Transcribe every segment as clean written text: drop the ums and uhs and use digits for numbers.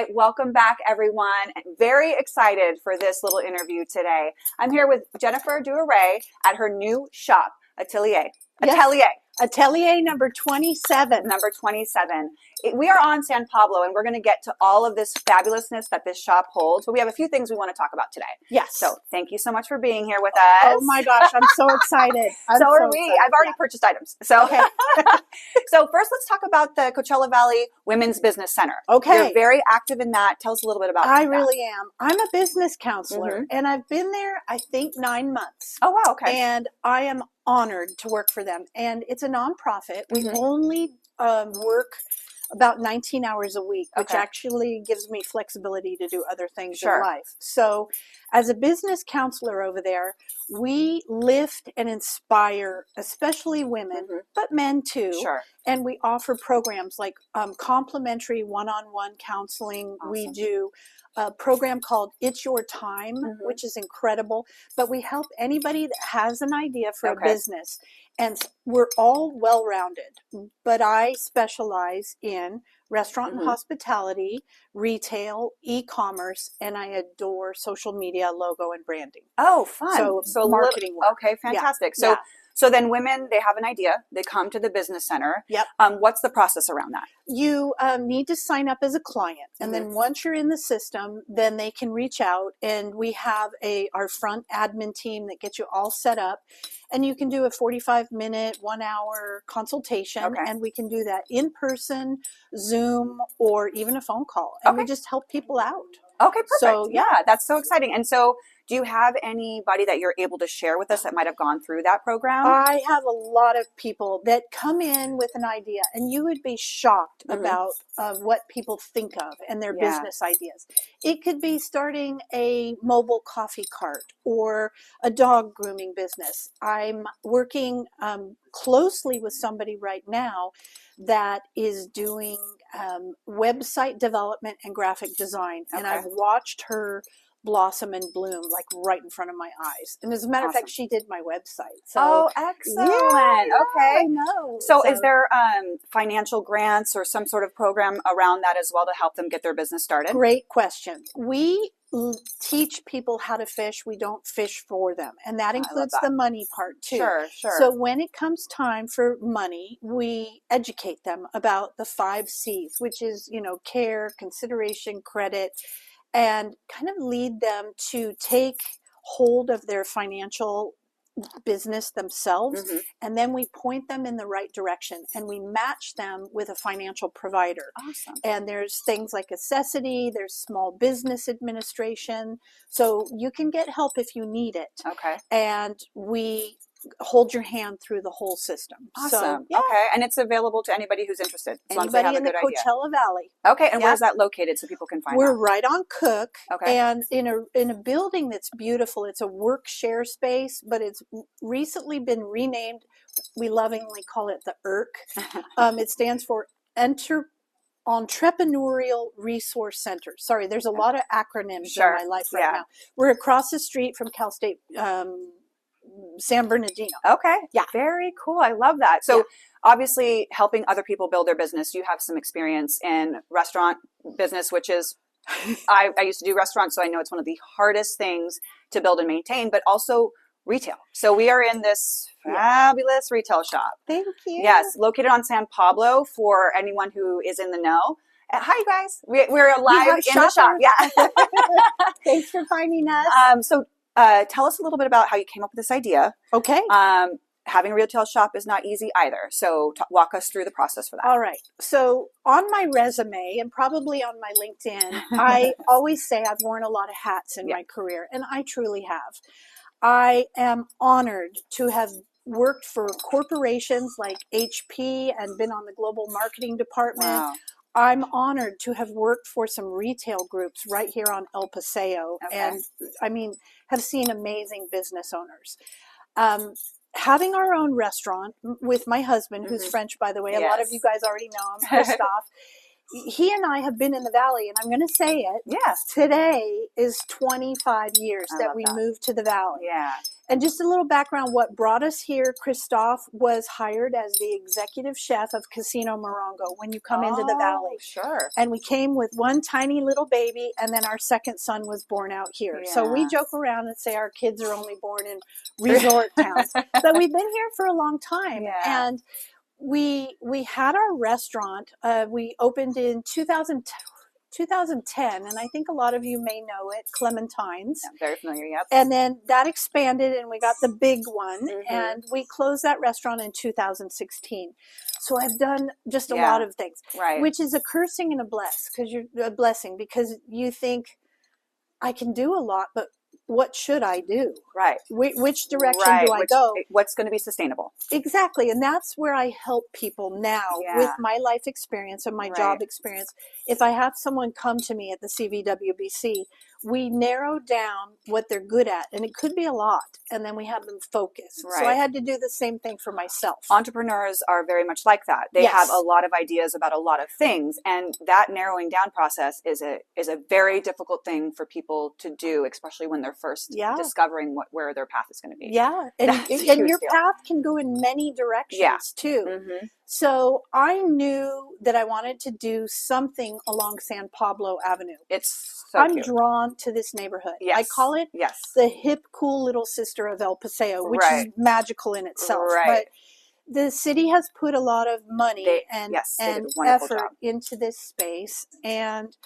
right, welcome back, everyone. Very excited for this little interview today. I'm here with Jennifer Douheret at her new shop, Atelier. Atelier number 27. Number 27. We are on San Pablo, and we're going to get to all of this fabulousness that this shop holds, but we have a few things we want to talk about today. Yes. So thank you so much for being here with us. Oh my gosh, I'm so excited. So are we. I've already purchased items. So, okay. So first, let's talk about the Coachella Valley Women's Business Center. Okay. You're very active in that. Tell us a little bit about that. I really am. I'm a business counselor, and I've been there, I think, 9 months. Oh, wow. Okay. And I am honored to work for them. And it's a nonprofit. We only work about 19 hours a week, which actually gives me flexibility to do other things in life. So as a business counselor over there, we lift and inspire, especially women, but men too. Sure. And we offer programs like complimentary one-on-one counseling. Awesome. We do a program called It's Your Time, which is incredible. But we help anybody that has an idea for a business. And we're all well-rounded. But I specialize in restaurant and hospitality, retail, e-commerce, and I adore social media, logo, and branding. Oh, fun. So marketing work. Okay, fantastic. Yeah. So then women, they have an idea. They come to the business center. Yep. What's the process around that? You need to sign up as a client. And then once you're in the system, then they can reach out. And we have our front admin team that gets you all set up. And you can do a 45-minute, 1-hour consultation. Okay. And we can do that in person, Zoom, or even a phone call. And we just help people out. Okay, perfect. So, yeah, that's so exciting. And so do you have anybody that you're able to share with us that might have gone through that program? I have a lot of people that come in with an idea, and you would be shocked about what people think of and their business ideas. It could be starting a mobile coffee cart or a dog grooming business. I'm working closely with somebody right now that is doing website development and graphic design, and I've watched her blossom and bloom like right in front of my eyes. And as a matter of fact, she did my website. So, excellent. Yeah, okay. I know. So is there financial grants or some sort of program around that as well to help them get their business started? Great question. We teach people how to fish. We don't fish for them. And that includes the money part too. Sure. So when it comes time for money, we educate them about the 5 C's, which is, care, consideration, credit, and kind of lead them to take hold of their financial business themselves. And then we point them in the right direction, and we match them with a financial provider. Awesome. And there's things like Accessity, there's Small Business Administration. So you can get help if you need it. Okay. And we hold your hand through the whole system. Awesome. So, okay. And it's available to anybody who's interested. As long as they have in the Coachella Valley. Okay. And where's that located so people can find We're out? right on Cook. Okay. And in a building that's beautiful. It's a work share space, but it's recently been renamed. We lovingly call it the ERC. It stands for Entrepreneurial Resource Center. Sorry, there's a lot of acronyms in my life right now. We're across the street from Cal State San Bernardino. Okay. Yeah. Very cool. I love that. So obviously helping other people build their business, you have some experience in restaurant business, which is, I used to do restaurants, so I know it's one of the hardest things to build and maintain, but also retail. So we are in this fabulous retail shop. Thank you. Yes. Located on San Pablo for anyone who is in the know. Hi, you guys. We're live in the shop. Yeah. Thanks for finding us. So tell us a little bit about how you came up with this idea. Okay. Having a retail shop is not easy either. So walk us through the process for that. All right. So on my resume and probably on my LinkedIn, I always say I've worn a lot of hats in my career, and I truly have. I am honored to have worked for corporations like HP and been on the global marketing department. Wow. I'm honored to have worked for some retail groups right here on El Paseo, and have seen amazing business owners. Having our own restaurant with my husband, who's French, by the way, a lot of you guys already know him, Christophe. he and I have been in the Valley, and I'm going to say it. Yes. Today is 25 years that we moved to the Valley. Yeah. And just a little background, what brought us here, Christophe was hired as the executive chef of Casino Morongo when you come into the Valley. Sure. And we came with one tiny little baby, and then our second son was born out here. Yeah. So we joke around and say our kids are only born in resort towns. But we've been here for a long time. Yeah. And we had our restaurant. We opened in 2010, and I think a lot of you may know it, Clementine's. I'm very familiar, yep. And then that expanded, and we got the big one, and we closed that restaurant in 2016. So I've done just a lot of things, which is a cursing and a blessing, because you think, I can do a lot, but what should I do? Right. Which direction do I go? What's going to be sustainable? Exactly. And that's where I help people now with my life experience and my job experience. If I have someone come to me at the CVWBC, we narrow down what they're good at, and it could be a lot, and then we have them focus. So I had to do the same thing for myself. Entrepreneurs are very much like that. They have a lot of ideas about a lot of things, and that narrowing down process is a very difficult thing for people to do, especially when they're first discovering where their path is going to be. Yeah, and your path can go in many directions too. Mm-hmm. So I knew that I wanted to do something along San Pablo Avenue. I'm drawn to this neighborhood. Yes. I call it the hip, cool little sister of El Paseo, which is magical in itself. But the city has put a lot of money and effort into this space. And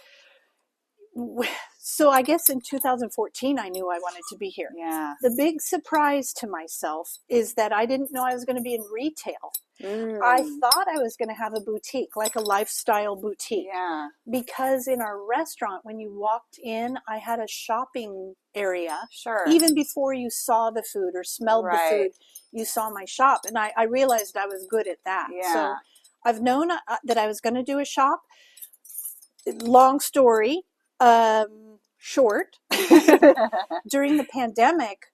so I guess in 2014, I knew I wanted to be here. Yeah. The big surprise to myself is that I didn't know I was going to be in retail. I thought I was going to have a boutique, like a lifestyle boutique. Yeah. Because in our restaurant, when you walked in, I had a shopping area. Sure. Even before you saw the food or smelled the food, you saw my shop. And I realized I was good at that. Yeah. So I've known that I was going to do a shop. Long story, short. During the pandemic,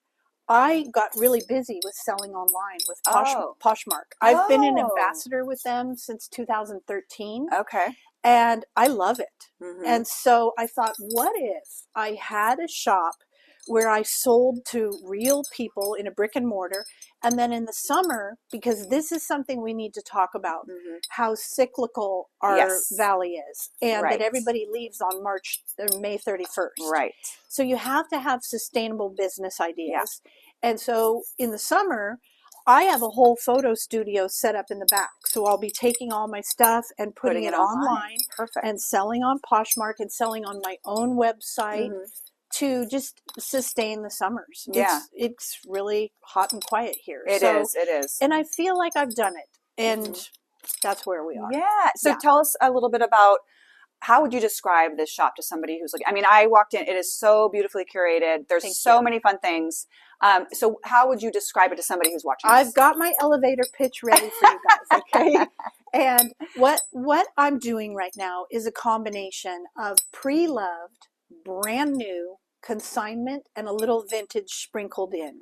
I got really busy with selling online with Poshmark. I've been an ambassador with them since 2013. Okay. And I love it. Mm-hmm. And so I thought, what if I had a shop where I sold to real people in a brick and mortar, and then in the summer, because this is something we need to talk about, how cyclical our valley is, and that everybody leaves on May 31st. Right. So you have to have sustainable business ideas. Yeah. And so in the summer, I have a whole photo studio set up in the back. So I'll be taking all my stuff and putting it online. Perfect. And selling on Poshmark and selling on my own website. To just sustain the summers. Yeah. It's really hot and quiet here. It is. And I feel like I've done it. And that's where we are. Yeah. So tell us a little bit about, how would you describe this shop to somebody who's looking? I mean, I walked in, it is so beautifully curated. There's so many fun things. So how would you describe it to somebody who's watching I've got my elevator pitch ready for you guys, okay? And what I'm doing right now is a combination of pre-loved, brand new, consignment, and a little vintage sprinkled in.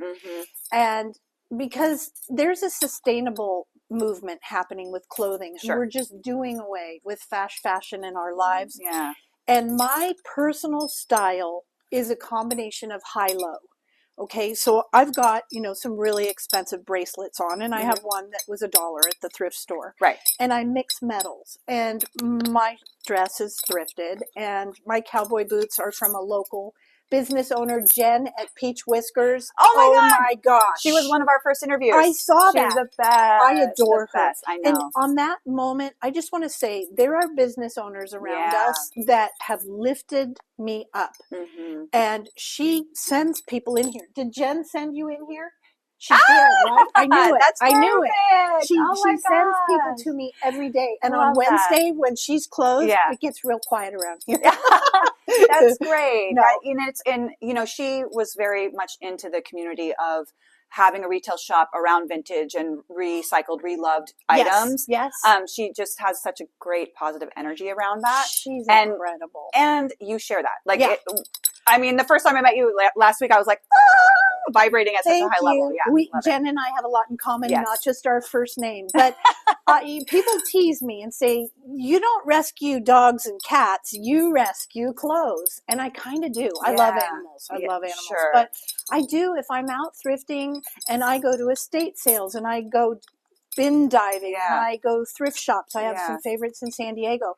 And because there's a sustainable movement happening with clothing, and we're just doing away with fast fashion in our lives. Yeah. And my personal style is a combination of high-low. Okay, so I've got, some really expensive bracelets on, and I have one that was $1 at the thrift store. Right. And I mix metals, and my dress is thrifted, and my cowboy boots are from a local business owner, Jen at Peach Whiskers. Oh my gosh. She was one of our first interviews. I saw that. She's the best. I adore her. Best. I know. And on that moment, I just want to say there are business owners around us that have lifted me up. And she sends people in here. Did Jen send you in here? She did, right? I knew it. That's perfect. I knew it. She sends people to me every day. And on Wednesday, when she's closed, it gets real quiet around here. That's great. No. She was very much into the community of having a retail shop around vintage and recycled, reloved items. Yes. She just has such a great positive energy around that. She's incredible. And you share that. The first time I met you last week, I was like, vibrating at such a Thank high level. you. Yeah, Jen and I have a lot in common, Yes. not just our first name. But people tease me and say, you don't rescue dogs and cats, you rescue clothes. And I kind of do. I love animals. I love animals. Sure. But I do, if I'm out thrifting and I go to estate sales and I go bin diving and I go thrift shops. I have some favorites in San Diego.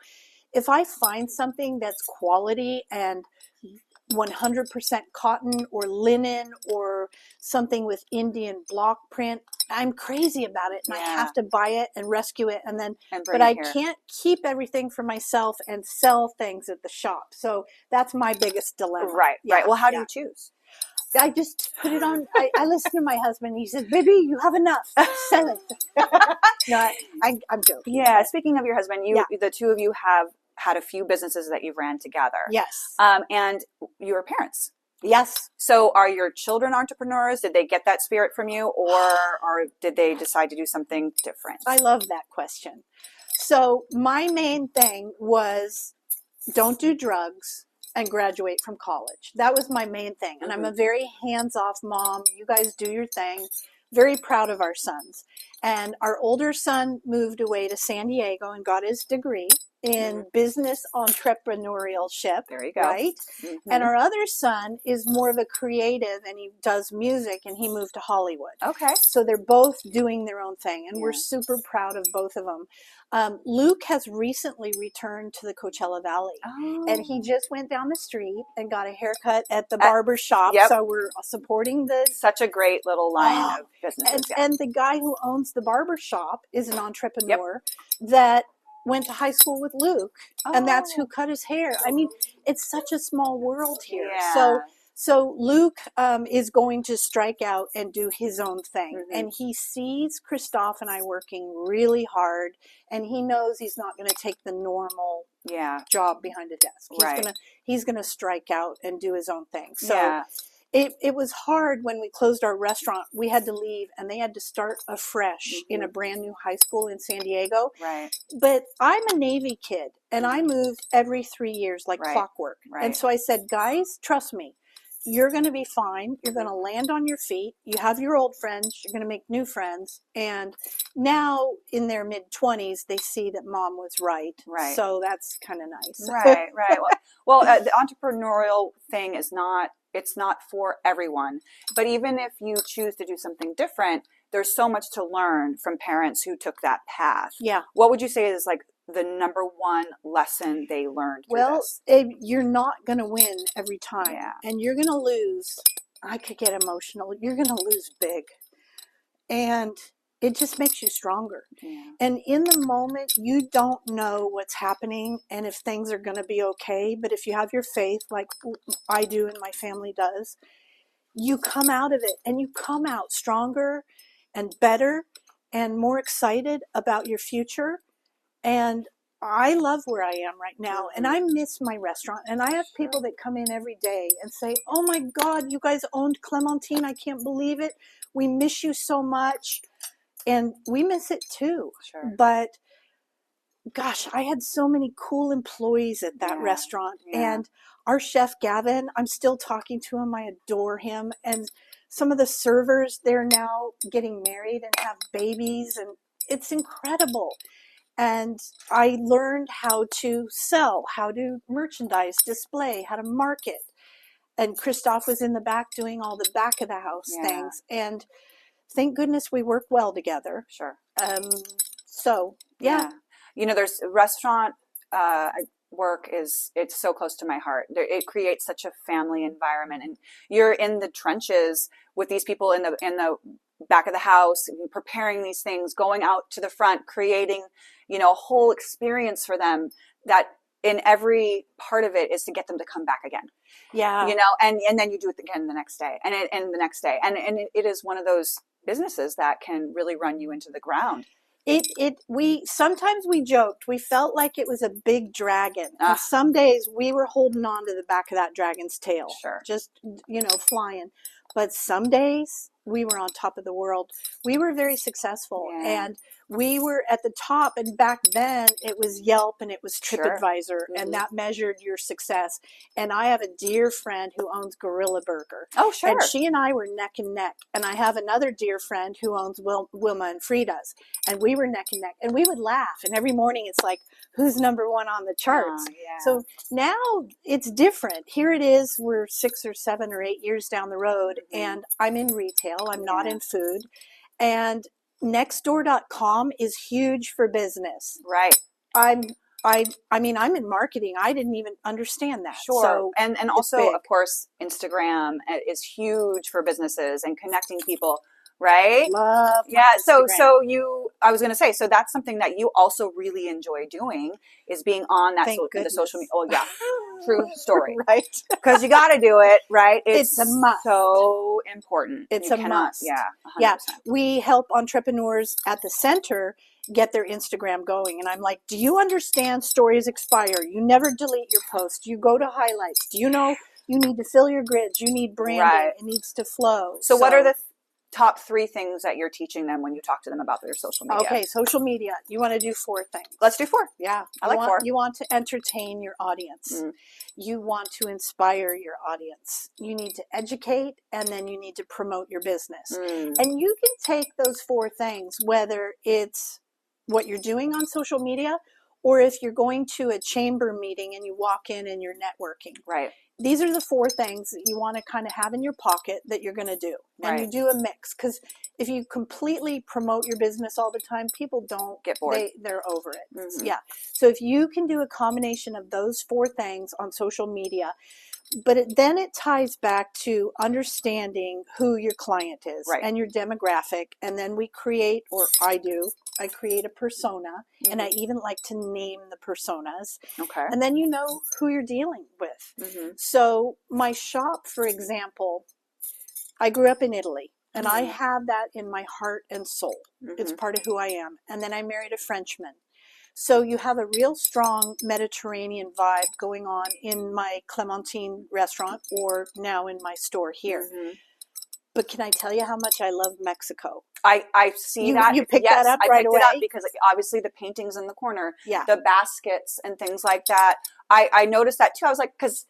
If I find something that's quality and 100% cotton or linen or something with Indian block print, I'm crazy about it and I have to buy it and rescue it and then but I can't keep everything for myself and sell things at the shop. So that's my biggest dilemma. Right. Well, how do you choose? I just put it on. I listen to my husband. He says, "Baby, you have enough. Sell it." No, I'm joking. Yeah. Speaking of your husband, the two of you have had a few businesses that you've ran together. Yes. And you were parents. Yes. So are your children entrepreneurs? Did they get that spirit from you, or did they decide to do something different? I love that question. So my main thing was don't do drugs and graduate from college. That was my main thing. And I'm a very hands-off mom. You guys do your thing. Very proud of our sons. And our older son moved away to San Diego and got his degree in business entrepreneurship. There you go. Right? And our other son is more of a creative and he does music and he moved to Hollywood. Okay. So they're both doing their own thing and we're super proud of both of them. Luke has recently returned to the Coachella Valley and he just went down the street and got a haircut at the barber shop. So we're supporting such a great little line of businesses. And the guy who owns the barber shop is an entrepreneur that went to high school with Luke and that's who cut his hair. I mean, it's such a small world here. So Luke is going to strike out and do his own thing. And he sees Christophe and I working really hard. And he knows he's not going to take the normal job behind a desk. He's gonna strike out and do his own thing. So it was hard when we closed our restaurant. We had to leave and they had to start afresh in a brand new high school in San Diego. Right. But I'm a Navy kid and I moved every 3 years like clockwork. And so I said, guys, trust me. You're going to be fine. You're going to land on your feet. You have your old friends. You're going to make new friends. And now in their mid-20s, they see that mom was right. Right. So that's kind of nice. Right. Well, the entrepreneurial thing is it's not for everyone. But even if you choose to do something different, there's so much to learn from parents who took that path. Yeah. What would you say is like the number one lesson they learned through this? You're not going to win every time. And you're going to lose. I could get emotional. You're going to lose big. And it just makes you stronger. And in the moment, you don't know what's happening and if things are going to be okay. But if you have your faith, like I do and my family does, you come out of it and you come out stronger and better and more excited about your future. And I love where I am right now. And I miss my restaurant. And I have people that come in every day and say, oh my God, you guys owned Clementine. I can't believe it. We miss you so much. And we miss it too. But gosh, I had so many cool employees at that restaurant. And our chef, Gavin, I'm still talking to him. I adore him. And some of the servers, they're now getting married and have babies. And it's incredible. And I learned how to sell, how to merchandise, display, how to market. And Christophe was in the back doing all the back of the house things. And thank goodness we work well together. So, You know, there's restaurant work it's so close to my heart. It creates such a family environment. And you're in the trenches with these people in the back of the house, preparing these things, going out to the front, creating, a whole experience for them that in every part of it is to get them to come back again. And then you do it again the next day and the next day. And it is one of those businesses that can really run you into the ground. Sometimes we joked, we felt like it was a big dragon. And some days we were holding on to the back of that dragon's tail. Just, flying. But some days we were on top of the world. We were very successful, Yeah. and we were at the top. And back then it was Yelp and it was Sure. TripAdvisor, and that measured your success. And I have a dear friend who owns Gorilla Burger. Oh, sure. And she and I were neck and neck. And I have another dear friend who owns Wilma and Frida's, and we were neck and neck. And we would laugh. And every morning it's like, who's number one on the charts? Oh, yeah. So now it's different. Here it is. We're 6 or 7 or 8 years down the road, and I'm in retail. I'm not in food. And nextdoor.com is huge for business. Right. I mean, I'm in marketing. I didn't even understand that. Sure. So and also, of course, Instagram is huge for businesses and connecting people, right? Love Yeah. So Instagram. I was going to say, so that's something that you also really enjoy doing, is being on that the social media. Oh yeah. True story. Right. Because you got to do it, right? It's a must. So important. It's you a cannot, must. Yeah. 100%. Yeah. We help entrepreneurs at the center get their Instagram going. And I'm like, do you understand stories expire? You never delete your post. You go to highlights. Do you know you need to fill your grids? You need branding. Right. It needs to flow. So what are the top 3 things that you're teaching them when you talk to them about their social media? Okay, social media. You want to do 4 things. Let's do 4. Yeah. I like 4. You want to entertain your audience. You want to inspire your audience. You need to educate, and then you need to promote your business. And you can take those 4 things, whether it's what you're doing on social media, or if you're going to a chamber meeting and you walk in and you're networking. Right. These are the 4 things that you want to kind of have in your pocket that you're going to do. And you do a mix, because if you completely promote your business all the time, people don't get bored. They're over it. Yeah. So if you can do a combination of those 4 things on social media, but then it ties back to understanding who your client is and your demographic. And then we create, or I create a persona, and I even like to name the personas. Okay. And then you know who you're dealing with. So my shop, for example, I grew up in Italy, and I have that in my heart and soul. It's part of who I am. And then I married a Frenchman. So you have a real strong Mediterranean vibe going on in my Clementine restaurant, or now in my store here. But can I tell you how much I love Mexico? I see that. You picked that up right away? I picked it up because obviously the paintings in the corner, the baskets and things like that. I noticed that too. I was like, because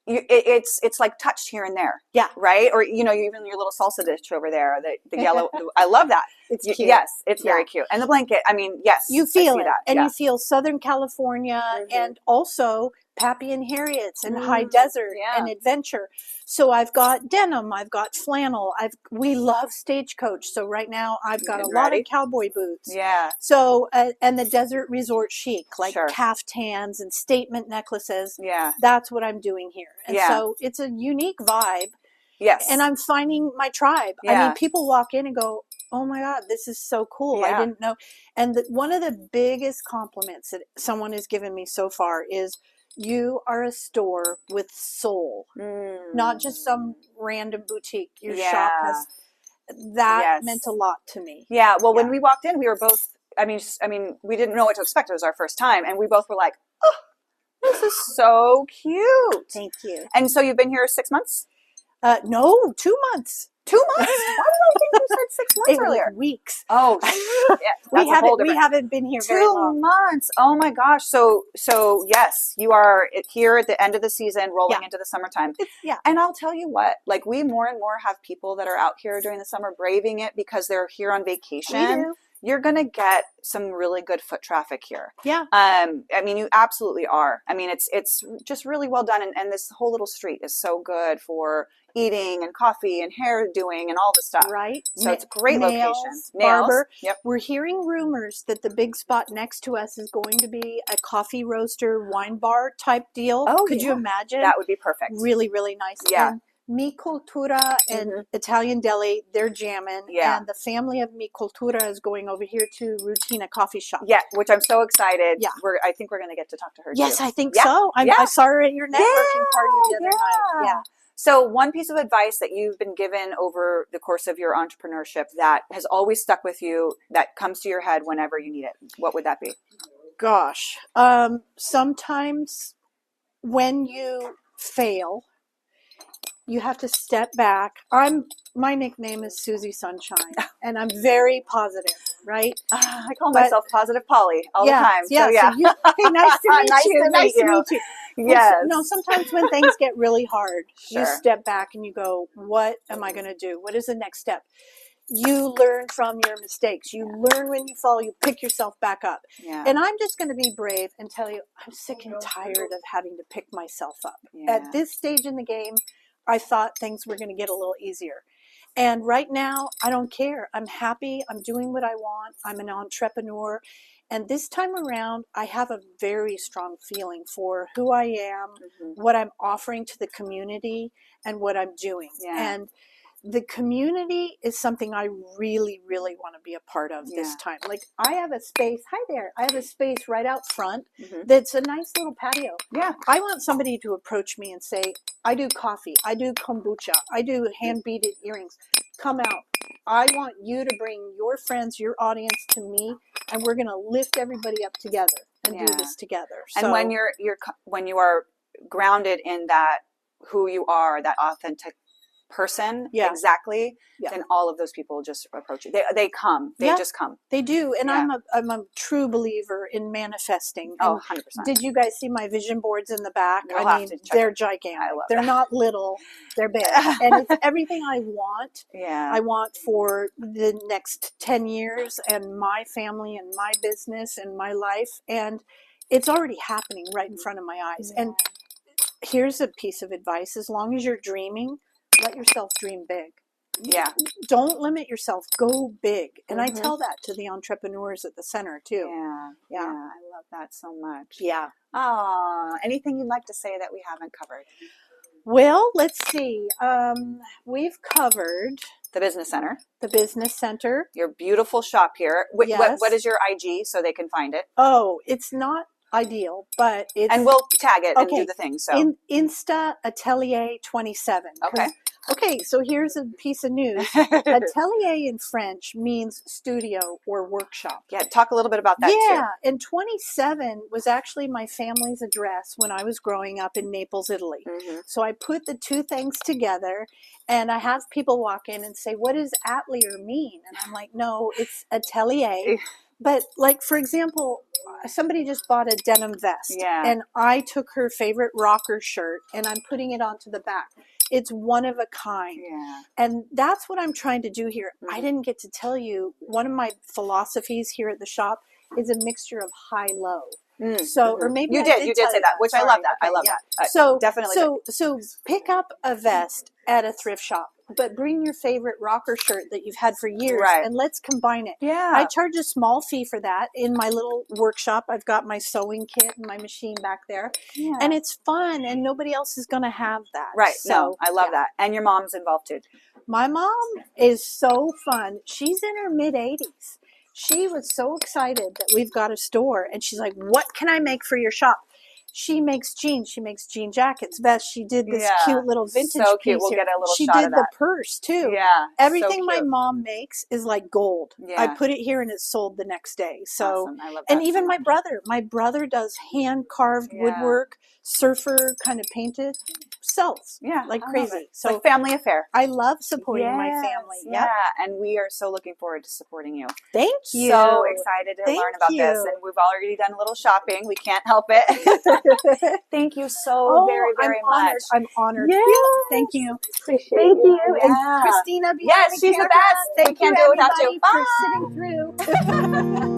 it's like touched here and there. Yeah. Right? Or, even your little salsa dish over there, the yellow. I love that. It's cute. Yes, it's very cute. And the blanket, I mean, yes. You feel it. And you feel Southern California, and also Pappy and Harriet's and high desert and adventure. So I've got denim, I've got flannel, we love Stagecoach. So right now I've got a lot of cowboy boots. Yeah. So and the desert resort chic, like caftans and statement necklaces. Yeah. That's what I'm doing here. And so it's a unique vibe. Yes. And I'm finding my tribe. I mean, people walk in and go, oh my God, this is so cool. I didn't know. And one of the biggest compliments that someone has given me so far is, you are a store with soul, not just some random boutique. Your shop has that meant a lot to me. Yeah. Well, when we walked in, we were both, I mean, we didn't know what to expect. It was our first time. And we both were like, oh, this is so cute. Thank you. And so you've been here 6 months? No, 2 months. 2 months? Why did I think you said 6 months earlier? Weeks. Oh, yeah. We haven't been here very long. 2 months. Oh my gosh. So yes, you are here at the end of the season, rolling into the summertime. And I'll tell you what, like, we more and more have people that are out here during the summer braving it because they're here on vacation. You're going to get some really good foot traffic here. Yeah. I mean, you absolutely are. I mean, it's just really well done. And this whole little street is so good for eating and coffee and hair doing and all the stuff. Right. So it's a great location. Barber. Yep. We're hearing rumors that the big spot next to us is going to be a coffee roaster, wine bar type deal. Oh, could you imagine? That would be perfect. Really, really nice. Yeah. And Mi Cultura and Italian Deli, they're jamming. Yeah. And the family of Mi Cultura is going over here to Rutina Coffee Shop. Yeah, which I'm so excited. Yeah. I think we're going to get to talk to her too. Yes, I think so. I saw her at your networking party the other night. Yeah. So one piece of advice that you've been given over the course of your entrepreneurship that has always stuck with you, that comes to your head whenever you need it, what would that be? Gosh. Sometimes when you fail, You have to step back. My nickname is Susie Sunshine, and I'm very positive, right? I call myself Positive Polly all the time. Yeah. So yeah. So hey, nice to meet Nice you. to Nice meet to you. meet you. Yes. Well, no, sometimes when things get really hard, you Sure. step back and you go, what am I going to do? What is the next step? You learn from your mistakes. You learn when you fall. You pick yourself back up. Yeah. And I'm just going to be brave and tell you, I'm sick and tired of having to pick myself up. Yeah. At this stage in the game, I thought things were going to get a little easier. And right now, I don't care. I'm happy. I'm doing what I want. I'm an entrepreneur. And this time around, I have a very strong feeling for who I am, what I'm offering to the community, and what I'm doing. Yeah. And the community is something I really, really want to be a part of this time. Like, I have a space. Hi there. I have a space right out front that's a nice little patio. Yeah. I want somebody to approach me and say, I do coffee. I do kombucha. I do hand-beaded earrings. Come out. I want you to bring your friends, your audience to me, and we're going to lift everybody up together and do this together. And so, when you are grounded in that, who you are, that authentic person, exactly, then all of those people just approach you. They come. They just come. They do. And I'm a true believer in manifesting. Oh, And 100%. did you guys see my vision boards in the back? We'll I mean, they're gigantic. They're not little. They're big. And it's everything I want. Yeah. I want for the next 10 years and my family and my business and my life. And it's already happening right in front of my eyes. And here's a piece of advice. As long as you're dreaming, let yourself dream big. Yeah. Don't limit yourself. Go big. And I tell that to the entrepreneurs at the center too. Yeah. I love that so much. Yeah. Anything you'd like to say that we haven't covered? Well, let's see. We've covered the business center. The business center. Your beautiful shop here. Yes. What is your IG so they can find it? Oh, it's not ideal, but it's... And we'll tag it and do the thing. So Insta Atelier 27. Okay. Okay, so here's a piece of news. Atelier in French means studio or workshop. Yeah, talk a little bit about that too. Yeah, and 27 was actually my family's address when I was growing up in Naples, Italy. So I put the two things together, and I have people walk in and say, what does Atelier mean? And I'm like, no, it's Atelier. But like, for example, somebody just bought a denim vest, and I took her favorite rocker shirt, and I'm putting it onto the back. It's one of a kind. And that's what I'm trying to do here. I didn't get to tell you, one of my philosophies here at the shop is a mixture of high-low. So, or maybe you did say that, which I love that. I love that. So definitely. So pick up a vest at a thrift shop, but bring your favorite rocker shirt that you've had for years, and let's combine it. I charge a small fee for that. In my little workshop, I've got my sewing kit and my machine back there, and it's fun, and nobody else is going to have that. So, no, I love that. And your mom's involved too. My mom is so fun. She's in her mid-80s. She was so excited that we've got a store, and she's like, what can I make for your shop? She makes jeans. She makes jean jackets, vests. She did this cute little vintage so cute. piece We'll here. get a little she shot did of the that. Purse too. Yeah. Everything my mom makes is like gold. Yeah. I put it here and it's sold the next day. So, awesome. I love that. And even my brother does hand carved woodwork, surfer kind of painted, sells like crazy. So like family affair. I love supporting my family. Yeah. And we are so looking forward to supporting you. Thank you. So excited to learn about this. And we've already done a little shopping. We can't help it. Thank you so very, very much. I'm honored. Yeah. Thank you. Appreciate you. And Christina, yes, she's the best. Thank we can't you do it without you. for sitting through.